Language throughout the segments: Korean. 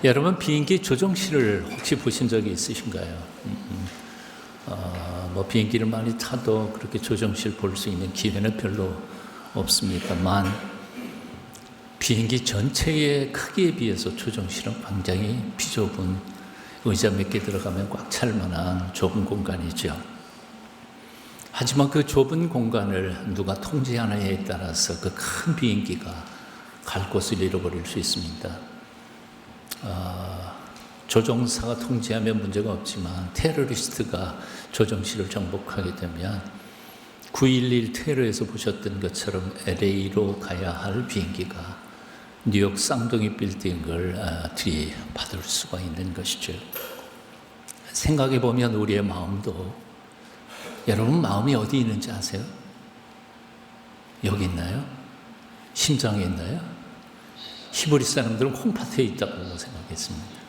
여러분 비행기 조종실을 혹시 보신 적이 있으신가요? 뭐 비행기를 많이 타도 그렇게 조종실 볼 수 있는 기회는 별로 없습니다만 비행기 전체의 크기에 비해서 조종실은 굉장히 비좁은 의자 몇 개 들어가면 꽉 찰 만한 좁은 공간이죠. 하지만 그 좁은 공간을 누가 통제하느냐에 따라서 그 큰 비행기가 갈 곳을 잃어버릴 수 있습니다. 조종사가 통제하면 문제가 없지만 테러리스트가 조종실을 정복하게 되면 9.11 테러에서 보셨던 것처럼 LA로 가야 할 비행기가 뉴욕 쌍둥이 빌딩을 들이받을 수가 있는 것이죠. 생각해 보면 우리의 마음도, 여러분 마음이 어디 있는지 아세요? 여기 있나요? 심장에 있나요? 히브리 사람들은 콩팥에 있다고 생각했습니다.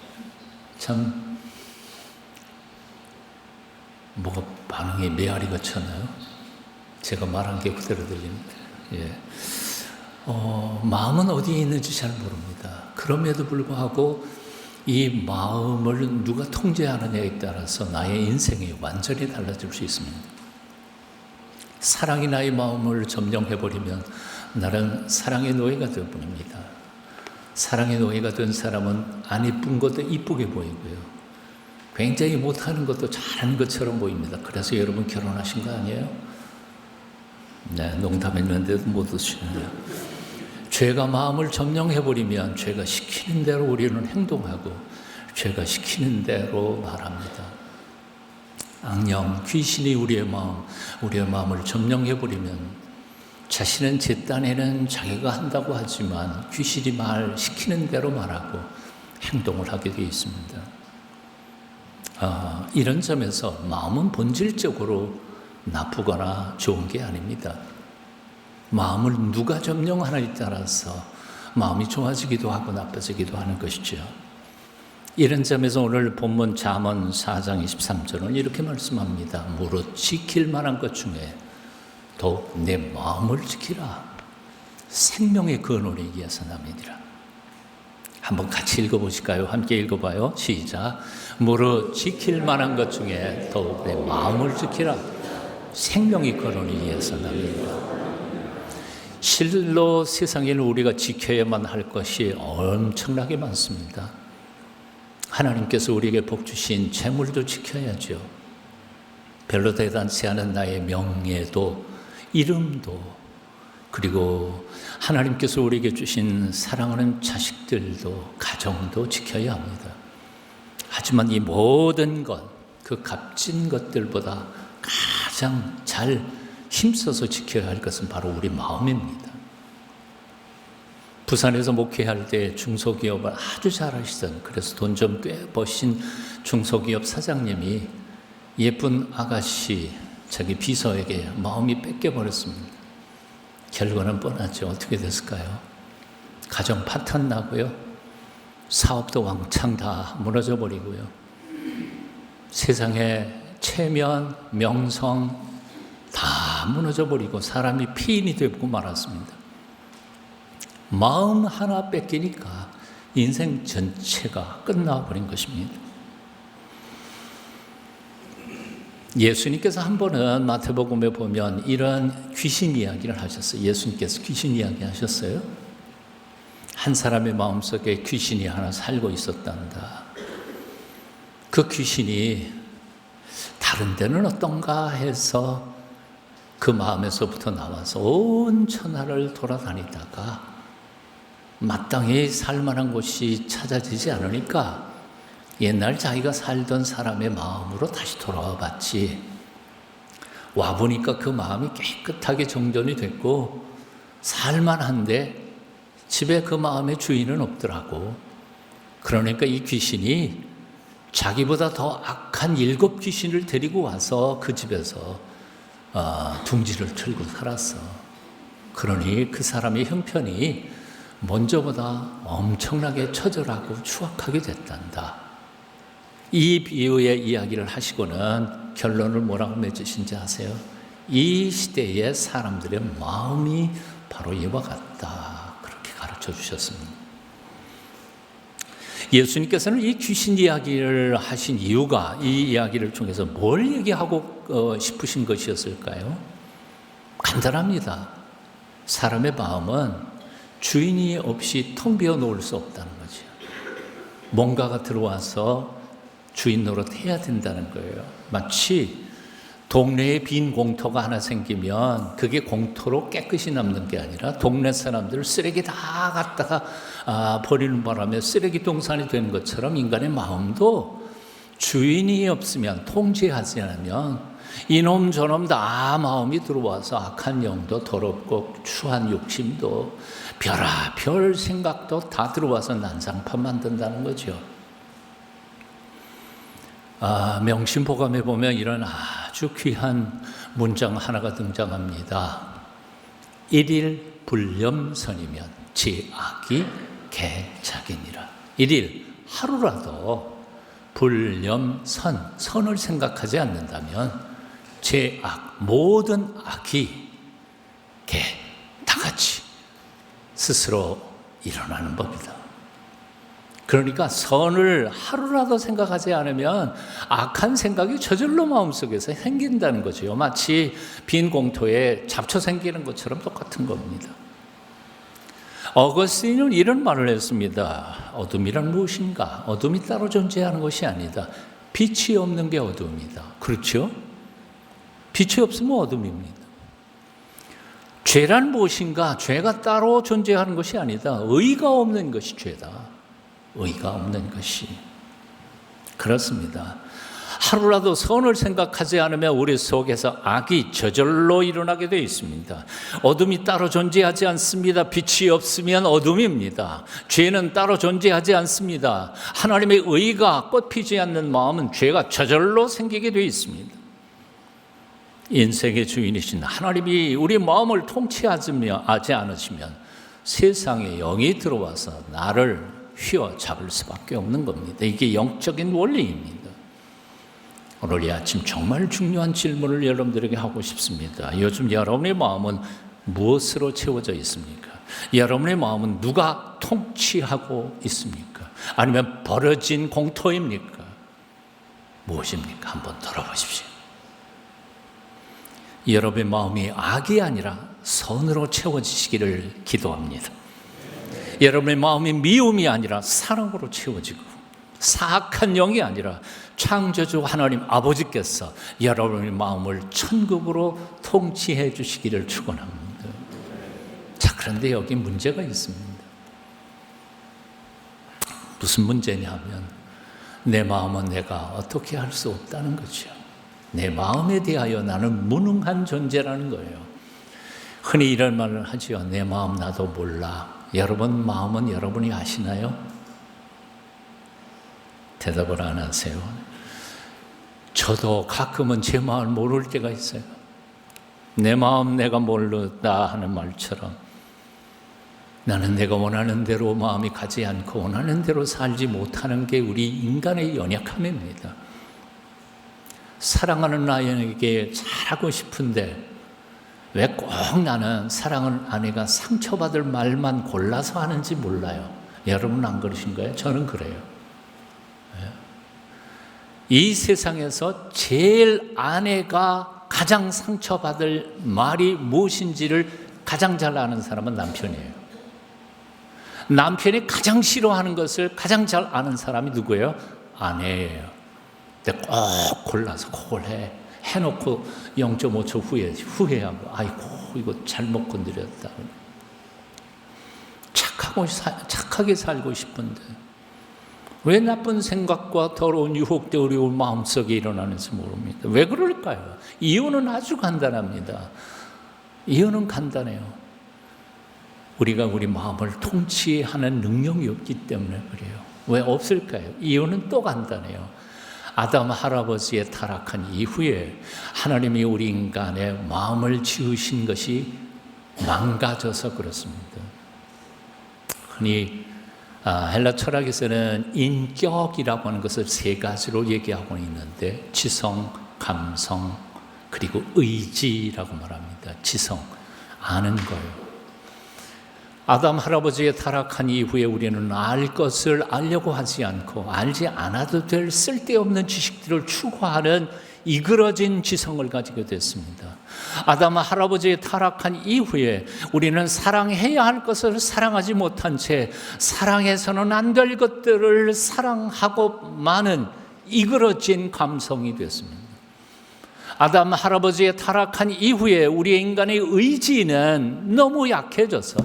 참 뭐가 반응이 메아리 같잖아요. 제가 말한 게 그대로 들립니다. 마음은 어디에 있는지 잘 모릅니다. 그럼에도 불구하고 이 마음을 누가 통제하느냐에 따라서 나의 인생이 완전히 달라질 수 있습니다. 사랑이 나의 마음을 점령해버리면 나는 사랑의 노예가 되어버립니다. 사랑의 노예가 된 사람은 안 이쁜 것도 이쁘게 보이고요, 굉장히 못하는 것도 잘하는 것처럼 보입니다. 그래서 여러분 결혼하신 거 아니에요? 네, 농담했는데도 못 웃으시네요. 죄가 마음을 점령해버리면 죄가 시키는 대로 우리는 행동하고 죄가 시키는 대로 말합니다. 악령, 귀신이 우리의 마음을 점령해버리면 자신은 제 딴에는 자기가 한다고 하지만 귀신이 말 시키는 대로 말하고 행동을 하게 되어 있습니다. 이런 점에서 마음은 본질적으로 나쁘거나 좋은 게 아닙니다. 마음을 누가 점령하느냐에 따라서 마음이 좋아지기도 하고 나빠지기도 하는 것이죠. 이런 점에서 오늘 본문 잠언 4장 23절은 이렇게 말씀합니다. 무릇 지킬 만한 것 중에 더욱 내 마음을 지키라. 생명의 근원이 이어서 남이니라. 한번 같이 읽어보실까요? 함께 읽어봐요. 시작. 무릇 지킬 만한 것 중에 더욱 내 마음을 지키라. 생명의 근원이 이어서 남이니라. 실로 세상에는 우리가 지켜야만 할 것이 엄청나게 많습니다. 하나님께서 우리에게 복 주신 재물도 지켜야죠. 별로 대단치 않은 나의 명예도, 이름도, 그리고 하나님께서 우리에게 주신 사랑하는 자식들도, 가정도 지켜야 합니다. 하지만 이 모든 것, 그 값진 것들보다 가장 잘 힘써서 지켜야 할 것은 바로 우리 마음입니다. 부산에서 목회할 때 중소기업을 아주 잘 하시던, 그래서 돈 좀 꽤 버신 중소기업 사장님이 예쁜 아가씨 자기 비서에게 마음이 뺏겨버렸습니다. 결과는 뻔하죠. 어떻게 됐을까요? 가정 파탄 나고요, 사업도 왕창 다 무너져 버리고요, 세상에 체면, 명성 다 무너져 버리고 사람이 피인이 되고 말았습니다. 마음 하나 뺏기니까 인생 전체가 끝나버린 것입니다. 예수님께서 한 번은 마태복음에 보면 이런 귀신 이야기를 하셨어요. 예수님께서 귀신 이야기 하셨어요. 한 사람의 마음속에 귀신이 하나 살고 있었단다. 그 귀신이 다른 데는 어떤가 해서 그 마음에서부터 나와서 온 천하를 돌아다니다가 마땅히 살만한 곳이 찾아지지 않으니까 옛날 자기가 살던 사람의 마음으로 다시 돌아와 봤지. 와보니까 그 마음이 깨끗하게 정돈이 됐고 살만한데 집에 그 마음의 주인은 없더라고. 그러니까 이 귀신이 자기보다 더 악한 7 귀신을 데리고 와서 그 집에서 둥지를 틀고 살았어. 그러니 그 사람의 형편이 먼저보다 엄청나게 처절하고 추악하게 됐단다. 이 비유의 이야기를 하시고는 결론을 뭐라고 맺으신지 아세요? 이 시대의 사람들의 마음이 바로 이와 같다. 그렇게 가르쳐 주셨습니다. 예수님께서는 이 귀신 이야기를 하신 이유가 이 이야기를 통해서 뭘 얘기하고 싶으신 것이었을까요? 간단합니다. 사람의 마음은 주인이 없이 텅 비어 놓을 수 없다는 거죠. 뭔가가 들어와서 주인 노릇해야 된다는 거예요. 마치 동네에 빈 공터가 하나 생기면 그게 공터로 깨끗이 남는 게 아니라 동네 사람들 쓰레기 다 갖다가 버리는 바람에 쓰레기 동산이 되는 것처럼 인간의 마음도 주인이 없으면, 통제하지 않으면 이놈 저놈 다 마음이 들어와서 악한 영도 더럽고 추한 욕심도 별의별 생각도 다 들어와서 난장판 만든다는 거죠. 명심보감에 보면 이런 아주 귀한 문장 하나가 등장합니다. 일일 불념선이면 제악이 개작이니라. 일일 하루라도 불념선, 선을 생각하지 않는다면 제악, 모든 악이 다 같이 스스로 일어나는 법이다. 그러니까 선을 하루라도 생각하지 않으면 악한 생각이 저절로 마음속에서 생긴다는 거죠. 마치 빈 공터에 잡초 생기는 것처럼 똑같은 겁니다. 어거스틴은 이런 말을 했습니다. 어둠이란 무엇인가? 어둠이 따로 존재하는 것이 아니다. 빛이 없는 게 어둠이다. 그렇죠? 빛이 없으면 어둠입니다. 죄란 무엇인가? 죄가 따로 존재하는 것이 아니다. 의가 없는 것이 죄다. 의가 없는 것이. 그렇습니다. 하루라도 선을 생각하지 않으면 우리 속에서 악이 저절로 일어나게 되어 있습니다. 어둠이 따로 존재하지 않습니다. 빛이 없으면 어둠입니다. 죄는 따로 존재하지 않습니다. 하나님의 의가 꽃피지 않는 마음은 죄가 저절로 생기게 되어 있습니다. 인생의 주인이신 하나님이 우리 마음을 통치하지 않으시면 세상에 영이 들어와서 나를 휘어잡을 수밖에 없는 겁니다. 이게 영적인 원리입니다. 오늘 이 아침 정말 중요한 질문을 여러분들에게 하고 싶습니다. 요즘 여러분의 마음은 무엇으로 채워져 있습니까? 여러분의 마음은 누가 통치하고 있습니까? 아니면 버려진 공터입니까? 무엇입니까? 한번 돌아보십시오. 여러분의 마음이 악이 아니라 선으로 채워지시기를 기도합니다. 여러분의 마음이 미움이 아니라 사랑으로 채워지고, 사악한 영이 아니라 창조주 하나님 아버지께서 여러분의 마음을 천국으로 통치해 주시기를 축원합니다. 자, 그런데 여기 문제가 있습니다. 무슨 문제냐면 내 마음은 내가 어떻게 할 수 없다는 거죠. 내 마음에 대하여 나는 무능한 존재라는 거예요. 흔히 이런 말을 하죠. 내 마음 나도 몰라. 여러분 마음은 여러분이 아시나요? 대답을 안 하세요. 저도 가끔은 제 마음을 모를 때가 있어요. 내 마음 내가 모르다 하는 말처럼 나는 내가 원하는 대로 마음이 가지 않고 원하는 대로 살지 못하는 게 우리 인간의 연약함입니다. 사랑하는 아이에게 잘하고 싶은데 왜 꼭 나는 사랑하는 아내가 상처받을 말만 골라서 하는지 몰라요. 여러분 안 그러신가요? 저는 그래요. 이 세상에서 제일 아내가 가장 상처받을 말이 무엇인지를 가장 잘 아는 사람은 남편이에요. 남편이 가장 싫어하는 것을 가장 잘 아는 사람이 누구예요? 아내예요. 근데 꼭 골라서 그걸 해놓고 0.5초 후회하고 아이고 이거 잘못 건드렸다. 착하게 살고 싶은데 왜 나쁜 생각과 더러운 유혹, 어려운 마음속에 일어나는지 모릅니다. 왜 그럴까요? 이유는 아주 간단합니다. 이유는 간단해요. 우리가 우리 마음을 통치하는 능력이 없기 때문에 그래요. 왜 없을까요? 이유는 또 간단해요. 아담 할아버지의 타락한 이후에 하나님이 우리 인간의 마음을 지으신 것이 망가져서 그렇습니다. 흔히 헬라 철학에서는 인격이라고 하는 것을 세 가지로 얘기하고 있는데 지성, 감성, 그리고 의지라고 말합니다. 지성, 아는 거예요. 아담 할아버지의 타락한 이후에 우리는 알 것을 알려고 하지 않고 알지 않아도 될 쓸데없는 지식들을 추구하는 이그러진 지성을 가지게 됐습니다. 아담 할아버지의 타락한 이후에 우리는 사랑해야 할 것을 사랑하지 못한 채 사랑해서는 안 될 것들을 사랑하고 마는 이그러진 감성이 됐습니다. 아담 할아버지의 타락한 이후에 우리 인간의 의지는 너무 약해져서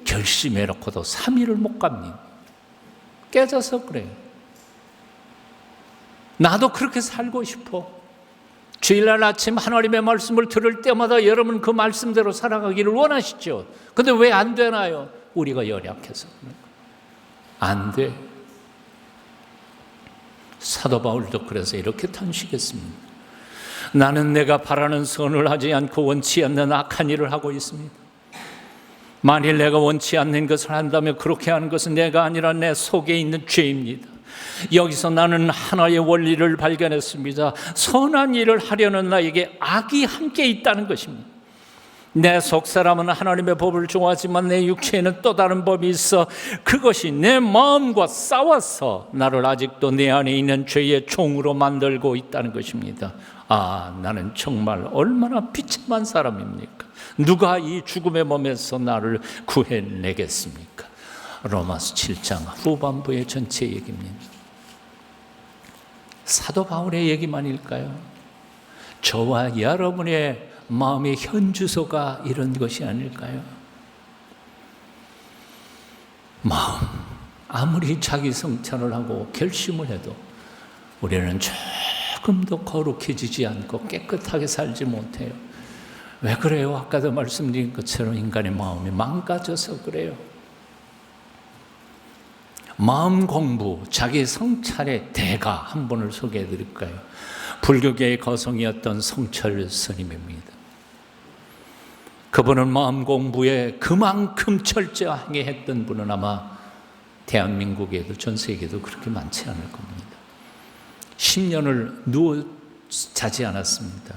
결심해놓고도 3일을 못 갑니다. 깨져서 그래요. 나도 그렇게 살고 싶어. 주일날 아침 하나님의 말씀을 들을 때마다 여러분 그 말씀대로 살아가기를 원하시죠. 근데 왜 안 되나요? 우리가 연약해서 안 돼. 사도 바울도 그래서 이렇게 탄식했습니다. 나는 내가 바라는 선을 하지 않고 원치 않는 악한 일을 하고 있습니다. 만일 내가 원치 않는 것을 한다면 그렇게 하는 것은 내가 아니라 내 속에 있는 죄입니다. 여기서 나는 하나의 원리를 발견했습니다. 선한 일을 하려는 나에게 악이 함께 있다는 것입니다. 내 속사람은 하나님의 법을 좋아하지만 내 육체에는 또 다른 법이 있어 그것이 내 마음과 싸워서 나를 아직도 내 안에 있는 죄의 종으로 만들고 있다는 것입니다. 아, 나는 정말 얼마나 비참한 사람입니까? 누가 이 죽음의 몸에서 나를 구해내겠습니까? 로마서 7장 후반부의 전체 얘기입니다. 사도 바울의 얘기만일까요? 저와 여러분의 마음의 현주소가 이런 것이 아닐까요? 마음, 아무리 자기 성찰을 하고 결심을 해도 우리는 조금 더 거룩해지지 않고 깨끗하게 살지 못해요. 왜 그래요? 아까도 말씀드린 것처럼 인간의 마음이 망가져서 그래요. 마음 공부, 자기 성찰의 대가 한 분을 소개해 드릴까요? 불교계의 거성이었던 성철 스님입니다. 그분은 마음 공부에 그만큼 철저하게 했던 분은 아마 대한민국에도 전 세계에도 그렇게 많지 않을 겁니다. 10년을 누워 자지 않았습니다.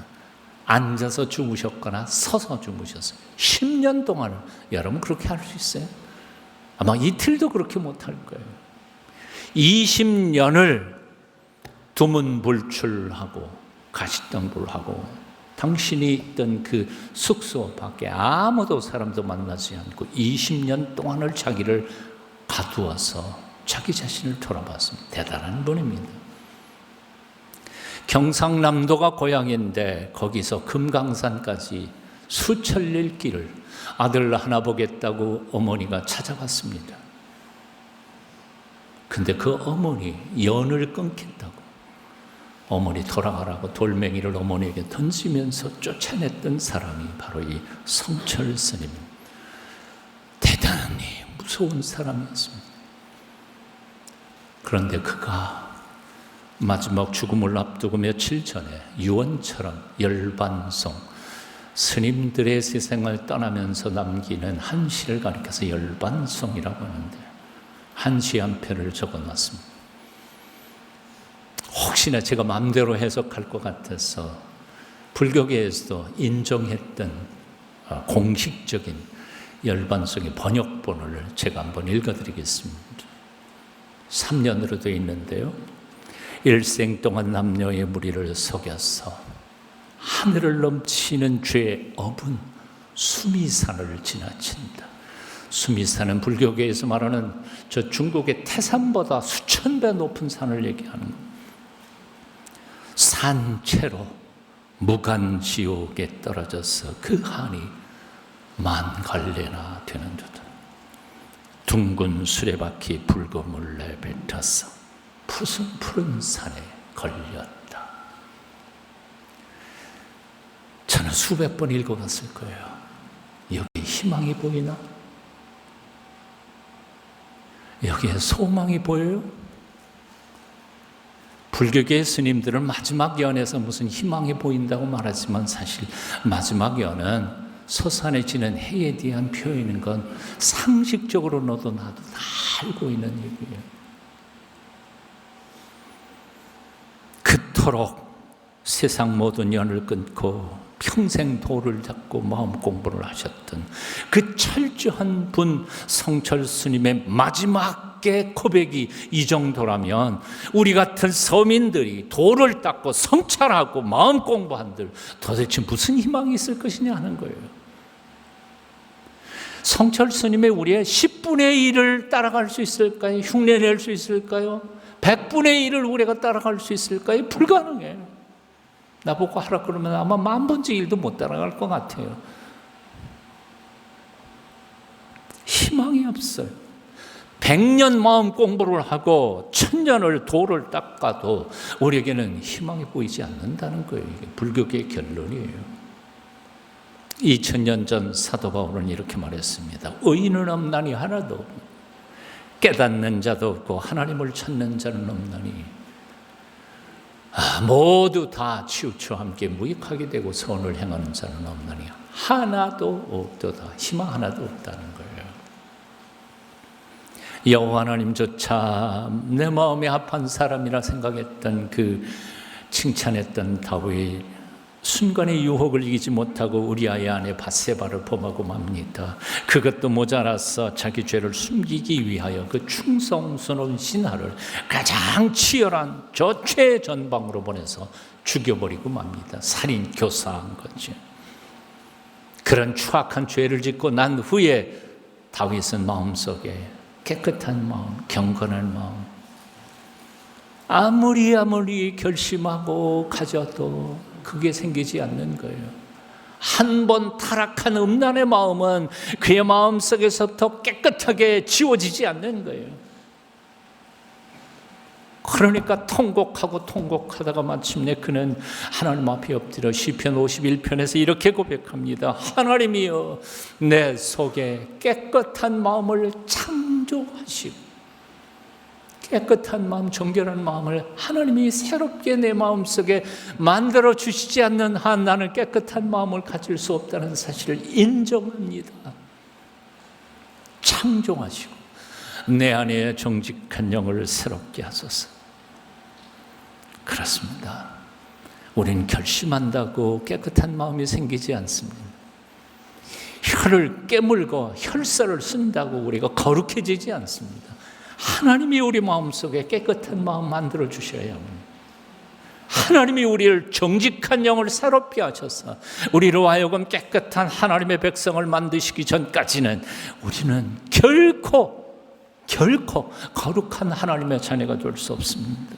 앉아서 주무셨거나 서서 주무셨어요. 10년 동안을. 여러분 그렇게 할 수 있어요? 아마 이틀도 그렇게 못할 거예요. 20년을 두문불출하고 가시덤불하고 당신이 있던 그 숙소 밖에 아무도 사람도 만나지 않고 20년 동안을 자기를 가두어서 자기 자신을 돌아봤습니다. 대단한 분입니다. 경상남도가 고향인데 거기서 금강산까지 수천릴 길을 아들 하나 보겠다고 어머니가 찾아갔습니다. 근데 그 어머니 연을 끊겠다고 어머니 돌아가라고 돌멩이를 어머니에게 던지면서 쫓아냈던 사람이 바로 이 성철 스님. 대단히 무서운 사람이었습니다. 그런데 그가 마지막 죽음을 앞두고 며칠 전에 유언처럼 열반송, 스님들의 세상을 떠나면서 남기는 한시를 가리켜서 열반송이라고 하는데 한시 한 편을 적어놨습니다. 혹시나 제가 마음대로 해석할 것 같아서 불교계에서도 인정했던 공식적인 열반송의 번역본을 제가 한번 읽어드리겠습니다. 3년으로 되어 있는데요. 일생 동안 남녀의 무리를 속여서 하늘을 넘치는 죄의 업은 수미산을 지나친다. 수미산은 불교계에서 말하는 저 중국의 태산보다 수천 배 높은 산을 얘기하는 것. 산채로 무간지옥에 떨어져서 그 한이 만 갈래나 되는 듯 둥근 수레바퀴 붉음을 내뱉어서 푸른 산에 걸렸다. 저는 수백 번 읽어봤을 거예요. 여기 희망이 보이나? 여기에 소망이 보여요? 불교계 스님들은 마지막 연에서 무슨 희망이 보인다고 말하지만 사실 마지막 연은 솟아내지는 해에 대한 표현인 건 상식적으로 너도 나도 다 알고 있는 얘기예요. 그토록 세상 모든 연을 끊고 평생 도를 닦고 마음 공부를 하셨던 그 철저한 분 성철 스님의 마지막의 고백이 이 정도라면 우리 같은 서민들이 도를 닦고 성찰하고 마음 공부한들 도대체 무슨 희망이 있을 것이냐 하는 거예요. 성철 스님의 우리의 10분의 1을 따라갈 수 있을까요? 흉내낼 수 있을까요? 100분의 1을 우리가 따라갈 수 있을까요? 불가능해요. 나보고 하라 그러면 아마 10,000분의 1도 못 따라갈 것 같아요. 희망이 없어요. 100년 마음 공부를 하고 1000년을 도를 닦아도 우리에게는 희망이 보이지 않는다는 거예요. 이게 불교계의 결론이에요. 2000년 전 사도 바울은 이렇게 말했습니다. 의인은 없나니 하나도 없고 깨닫는 자도 없고 하나님을 찾는 자는 없나니 모두 다 치우쳐 함께 무익하게 되고 선을 행하는 자는 없나니 하나도 없도다. 희망 하나도 없다는 거예요. 여호와 하나님조차 내 마음에 합한 사람이라 생각했던 그 칭찬했던 다윗, 순간의 유혹을 이기지 못하고 우리아의 아내 밧세바를 범하고 맙니다. 그것도 모자라서 자기 죄를 숨기기 위하여 그 충성스러운 신하를 가장 치열한 저 최전방으로 보내서 죽여버리고 맙니다. 살인 교사한 거죠. 그런 추악한 죄를 짓고 난 후에 다윗은 마음속에 깨끗한 마음, 경건한 마음, 아무리 결심하고 가져도 그게 생기지 않는 거예요. 한 번 타락한 음란의 마음은 그의 마음속에서부터 깨끗하게 지워지지 않는 거예요. 그러니까 통곡하다가 마침내 그는 하나님 앞에 엎드려 시편 51편에서 이렇게 고백합니다. 하나님이여 내 속에 깨끗한 마음을 창조하시고, 깨끗한 마음, 정결한 마음을 하나님이 새롭게 내 마음속에 만들어 주시지 않는 한 나는 깨끗한 마음을 가질 수 없다는 사실을 인정합니다. 창조하시고 내 안에 정직한 영을 새롭게 하소서. 그렇습니다. 우리는 결심한다고 깨끗한 마음이 생기지 않습니다. 혀를 깨물고 혈서를 쓴다고 우리가 거룩해지지 않습니다. 하나님이 우리 마음속에 깨끗한 마음 만들어 주셔야 합니다. 하나님이 우리를 정직한 영을 새롭게 하셔서 우리로 하여금 깨끗한 하나님의 백성을 만드시기 전까지는 우리는 결코 거룩한 하나님의 자녀가 될 수 없습니다.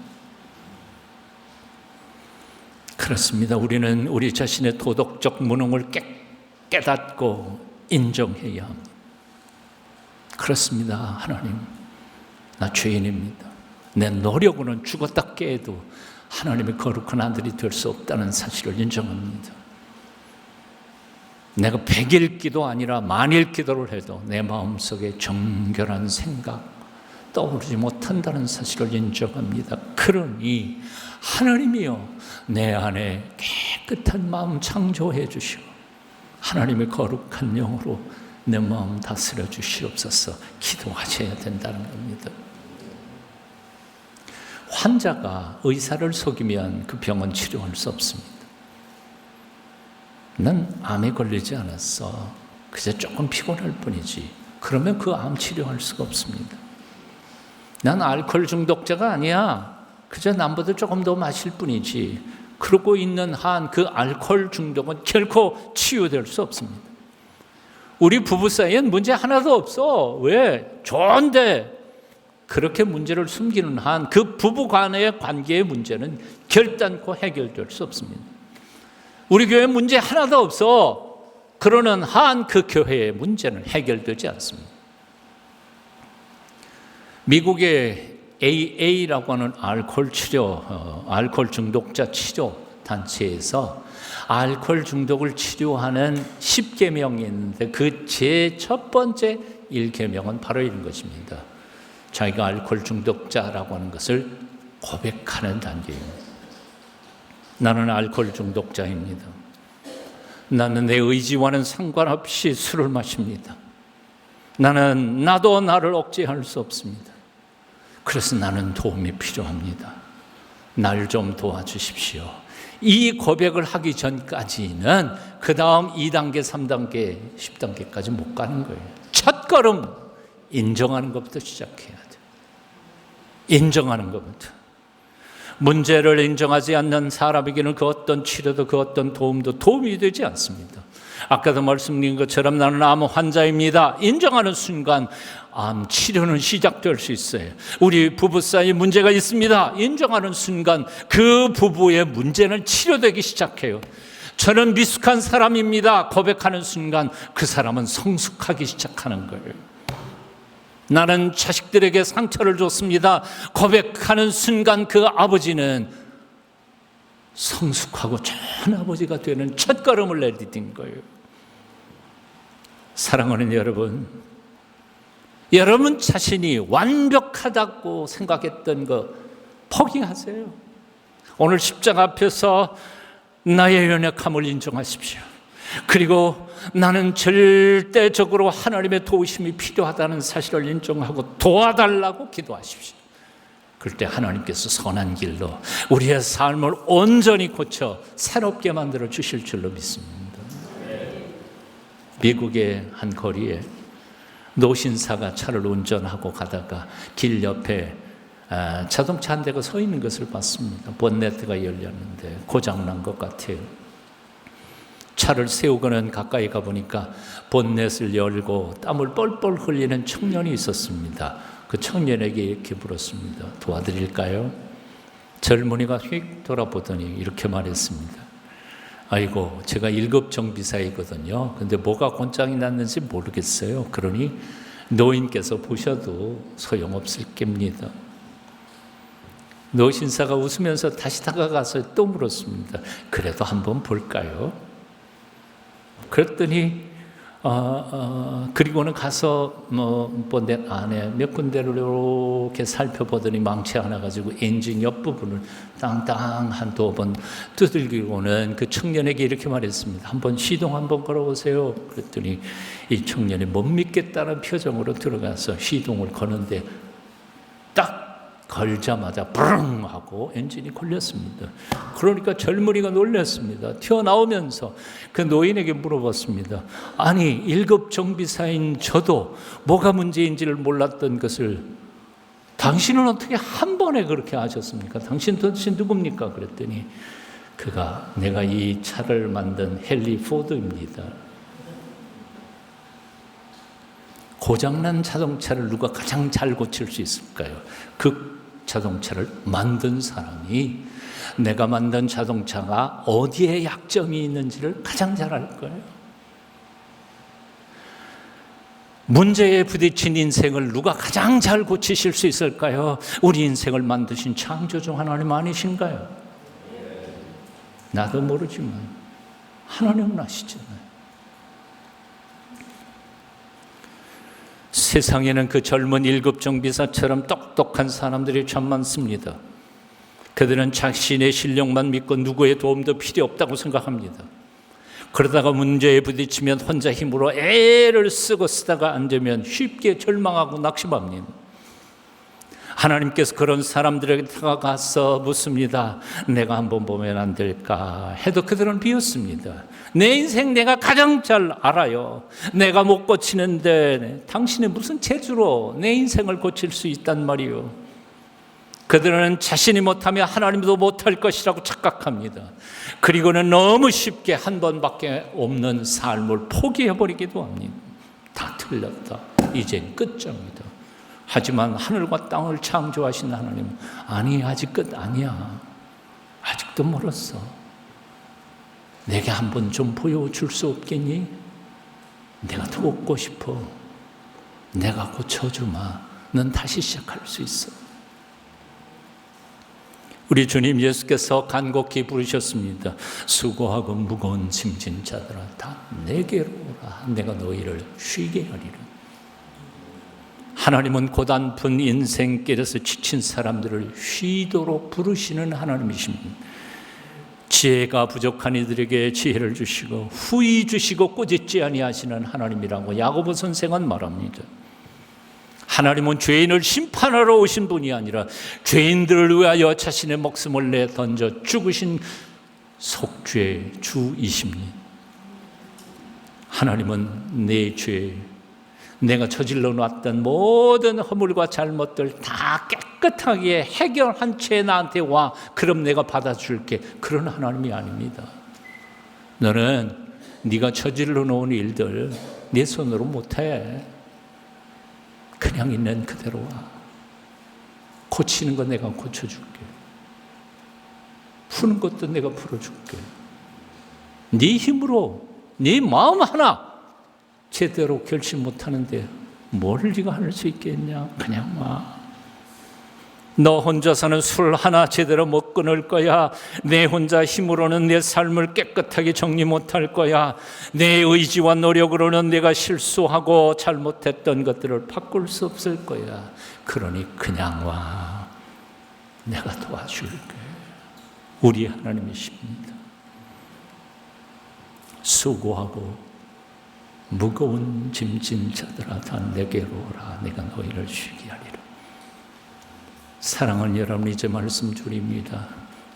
그렇습니다. 우리는 우리 자신의 도덕적 무능을 깨닫고 인정해야 합니다. 그렇습니다. 하나님, 나 죄인입니다. 내 노력으로는 죽었다 깨도 하나님의 거룩한 아들이 될 수 없다는 사실을 인정합니다. 내가 100일 기도 아니라 만일 기도를 해도 내 마음속에 정결한 생각 떠오르지 못한다는 사실을 인정합니다. 그러니 하나님이여 내 안에 깨끗한 마음 창조해 주시고 하나님의 거룩한 영으로 내 마음 다스려 주시옵소서 기도하셔야 된다는 겁니다. 환자가 의사를 속이면 그 병은 치료할 수 없습니다. 난 암에 걸리지 않았어. 그저 조금 피곤할 뿐이지. 그러면 그 암 치료할 수가 없습니다. 난 알코올 중독자가 아니야. 그저 남보다 조금 더 마실 뿐이지. 그러고 있는 한 그 알코올 중독은 결코 치유될 수 없습니다. 우리 부부 사이엔 문제 하나도 없어. 왜? 좋은데 그렇게 문제를 숨기는 한 그 부부 간의 관계의 문제는 결단코 해결될 수 없습니다. 우리 교회 문제 하나도 없어. 그러는 한 그 교회의 문제는 해결되지 않습니다. 미국의 AA라고 하는 알코올 중독자 치료 단체에서 알코올 중독을 치료하는 10계명이 있는데 그 제 첫 번째 1계명은 바로 이런 것입니다. 자기가 알코올 중독자라고 하는 것을 고백하는 단계입니다. 나는 알코올 중독자입니다. 나는 내 의지와는 상관없이 술을 마십니다. 나도 나를 억제할 수 없습니다. 그래서 나는 도움이 필요합니다. 날 좀 도와주십시오. 이 고백을 하기 전까지는 그 다음 2단계, 3단계, 10단계까지 못 가는 거예요. 첫 걸음 인정하는 것부터 시작해야 돼요. 인정하는 것부터. 문제를 인정하지 않는 사람에게는 그 어떤 치료도 그 어떤 도움도 도움이 되지 않습니다. 아까도 말씀드린 것처럼 나는 암 환자입니다. 인정하는 순간 암 치료는 시작될 수 있어요. 우리 부부 사이에 문제가 있습니다. 인정하는 순간 그 부부의 문제는 치료되기 시작해요. 저는 미숙한 사람입니다. 고백하는 순간 그 사람은 성숙하기 시작하는 거예요. 나는 자식들에게 상처를 줬습니다. 고백하는 순간 그 아버지는 성숙하고 좋은 아버지가 되는 첫걸음을 내디딘 거예요. 사랑하는 여러분, 여러분 자신이 완벽하다고 생각했던 거 포기하세요. 오늘 십자가 앞에서 나의 연약함을 인정하십시오. 그리고 나는 절대적으로 하나님의 도우심이 필요하다는 사실을 인정하고 도와달라고 기도하십시오. 그럴 때 하나님께서 선한 길로 우리의 삶을 온전히 고쳐 새롭게 만들어 주실 줄로 믿습니다. 미국의 한 거리에 노신사가 차를 운전하고 가다가 길 옆에 자동차 한 대가 서 있는 것을 봤습니다. 본네트가 열렸는데 고장난 것 같아요. 차를 세우고는 가까이 가보니까 본넷을 열고 땀을 뻘뻘 흘리는 청년이 있었습니다. 그 청년에게 이렇게 물었습니다. 도와드릴까요? 젊은이가 휙 돌아보더니 이렇게 말했습니다. 아이고, 제가 1급 정비사이거든요. 근데 뭐가 곤장이 났는지 모르겠어요. 그러니 노인께서 보셔도 소용없을 겁니다. 노신사가 웃으면서 다시 다가가서 또 물었습니다. 그래도 한번 볼까요? 그랬더니 그리고는 가서 본넷 안에 몇 군데를 이렇게 살펴보더니 망치 하나 가지고 엔진 옆부분을 땅땅 한 2번 두들기고는 그 청년에게 이렇게 말했습니다. 한번 시동 한번 걸어보세요. 그랬더니 이 청년이 못 믿겠다는 표정으로 들어가서 시동을 거는데 딱 걸자마자 브릉 하고 엔진이 걸렸습니다. 그러니까 젊은이가 놀랐습니다. 튀어나오면서 그 노인에게 물어봤습니다. 아니, 1급 정비사인 저도 뭐가 문제인지를 몰랐던 것을 당신은 어떻게 한 번에 그렇게 하셨습니까? 당신 도대체 누굽니까? 그랬더니 그가 내가 이 차를 만든 헨리 포드입니다. 고장난 자동차를 누가 가장 잘 고칠 수 있을까요? 그 자동차를 만든 사람이 내가 만든 자동차가 어디에 약점이 있는지를 가장 잘 알 거예요. 문제에 부딪힌 인생을 누가 가장 잘 고치실 수 있을까요? 우리 인생을 만드신 창조주 하나님 아니신가요? 나도 모르지만 하나님은 아시잖아요. 세상에는 그 젊은 1급 정비사처럼 똑똑한 사람들이 참 많습니다. 그들은 자신의 실력만 믿고 누구의 도움도 필요 없다고 생각합니다. 그러다가 문제에 부딪히면 혼자 힘으로 애를 쓰다가 안 되면 쉽게 절망하고 낙심합니다. 하나님께서 그런 사람들에게 다가가서 묻습니다. 내가 한번 보면 안 될까 해도 그들은 비웃습니다. 내 인생 내가 가장 잘 알아요. 내가 못 고치는데 당신이 무슨 재주로 내 인생을 고칠 수 있단 말이요. 그들은 자신이 못하면 하나님도 못할 것이라고 착각합니다. 그리고는 너무 쉽게 한 번밖에 없는 삶을 포기해버리기도 합니다. 다 틀렸다. 이젠 끝장이다. 하지만 하늘과 땅을 창조하신 하나님, 아니 아직 끝 아니야. 아직도 멀었어. 내게 한번 좀 보여줄 수 없겠니? 내가 돕고 싶어. 내가 고쳐주마. 넌 다시 시작할 수 있어. 우리 주님 예수께서 간곡히 부르셨습니다. 수고하고 무거운 짐진 자들아 다 내게로 오라. 내가 너희를 쉬게 하리라. 하나님은 고단픈 인생길에서 지친 사람들을 쉬도록 부르시는 하나님이십니다. 지혜가 부족한 이들에게 지혜를 주시고 후히 주시고 꾸짖지 아니하시는 하나님이라고 야고보 선생은 말합니다. 하나님은 죄인을 심판하러 오신 분이 아니라 죄인들을 위하여 자신의 목숨을 내던져 죽으신 속죄 주이십니다. 하나님은 내 죄, 내가 저질러 놨던 모든 허물과 잘못들 다 깨끗하게 해결한 채 나한테 와. 그럼 내가 받아줄게. 그런 하나님이 아닙니다. 너는 네가 저질러 놓은 일들 내 손으로 못해. 그냥 있는 그대로 와. 고치는 거 내가 고쳐줄게. 푸는 것도 내가 풀어줄게. 네 힘으로 네 마음 하나 제대로 결심 못하는데 뭘 네가 할 수 있겠냐. 그냥 와. 너 혼자서는 술 하나 제대로 못 끊을 거야. 내 혼자 힘으로는 내 삶을 깨끗하게 정리 못할 거야. 내 의지와 노력으로는 내가 실수하고 잘못했던 것들을 바꿀 수 없을 거야. 그러니 그냥 와. 내가 도와줄게. 우리 하나님이십니다. 수고하고 무거운 짐진 자들아 다 내게로 오라. 내가 너희를 쉬게 하리라. 사랑하는 여러분, 이제 말씀 드립니다.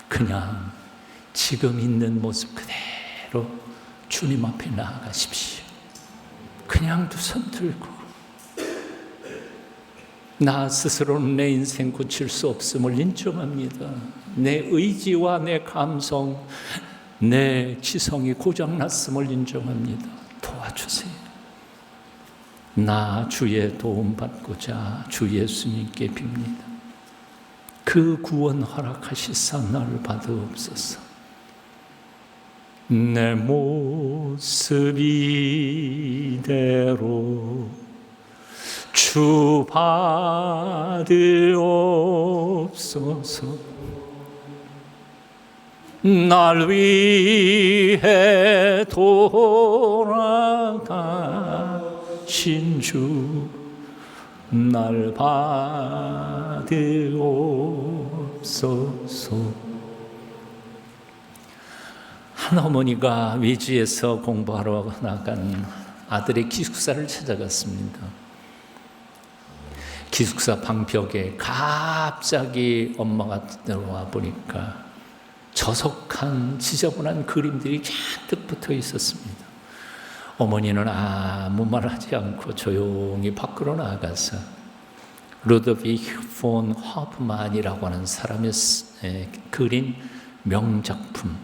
그냥 지금 있는 모습 그대로 주님 앞에 나아가십시오. 그냥 두 손 들고 나 스스로는 내 인생 고칠 수 없음을 인정합니다. 내 의지와 내 감성, 내 지성이 고장났음을 인정합니다. 도와주세요. 나 주의 도움 받고자 주 예수님께 빕니다. 그 구원 허락하시사 나를 받으옵소서. 내 모습 이대로 주 받으옵소서. 날 위해 돌아가신 주 날 받으옵소서. 한 어머니가 외지에서 공부하러 나간 아들의 기숙사를 찾아갔습니다. 기숙사 방벽에 갑자기 엄마가 들어와 보니까 저속한 지저분한 그림들이 잔뜩 붙어 있었습니다. 어머니는 아무 말 하지 않고 조용히 밖으로 나가서 루도비히 폰 허프만이라고 하는 사람이 그린 명작품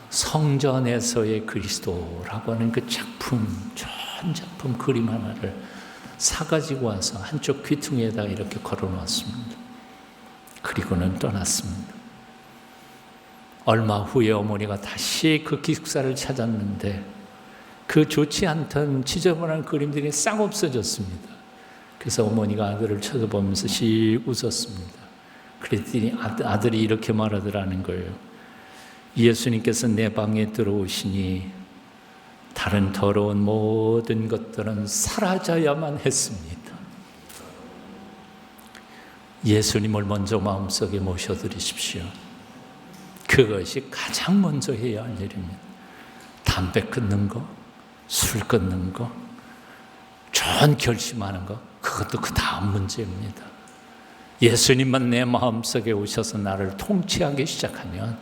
성전에서의 그리스도라고 하는 그 작품, 좋은 작품 그림 하나를 사가지고 와서 한쪽 귀퉁이에다 이렇게 걸어놓았습니다. 그리고는 떠났습니다. 얼마 후에 어머니가 다시 그 기숙사를 찾았는데 그 좋지 않던 지저분한 그림들이 싹 없어졌습니다. 그래서 어머니가 아들을 쳐다보면서 씩 웃었습니다. 그랬더니 아들이 이렇게 말하더라는 거예요. 예수님께서 내 방에 들어오시니 다른 더러운 모든 것들은 사라져야만 했습니다. 예수님을 먼저 마음속에 모셔드리십시오. 그것이 가장 먼저 해야 할 일입니다. 담배 끊는 거, 술 끊는 거, 좋은 결심하는 거, 그것도 그 다음 문제입니다. 예수님만 내 마음속에 오셔서 나를 통치하기 시작하면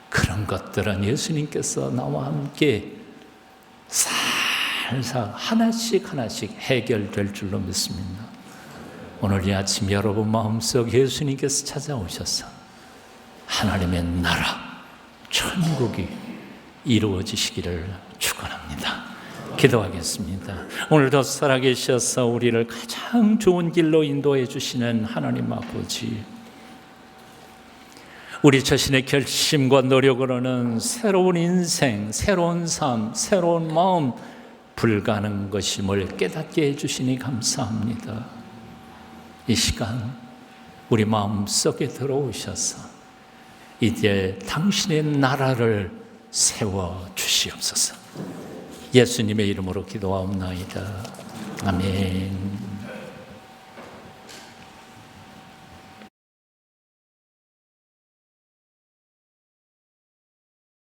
그런 것들은 예수님께서 나와 함께 살살 하나씩 해결될 줄로 믿습니다. 오늘 이 아침 여러분 마음속 예수님께서 찾아오셔서 하나님의 나라, 천국이 이루어지시기를 축원합니다. 기도하겠습니다. 오늘도 살아계셔서 우리를 가장 좋은 길로 인도해 주시는 하나님 아버지, 우리 자신의 결심과 노력으로는 새로운 인생, 새로운 삶, 새로운 마음 불가능한 것임을 깨닫게 해주시니 감사합니다. 이 시간 우리 마음속에 들어오셔서 이제 당신의 나라를 세워주시옵소서. 예수님의 이름으로 기도하옵나이다. 아멘.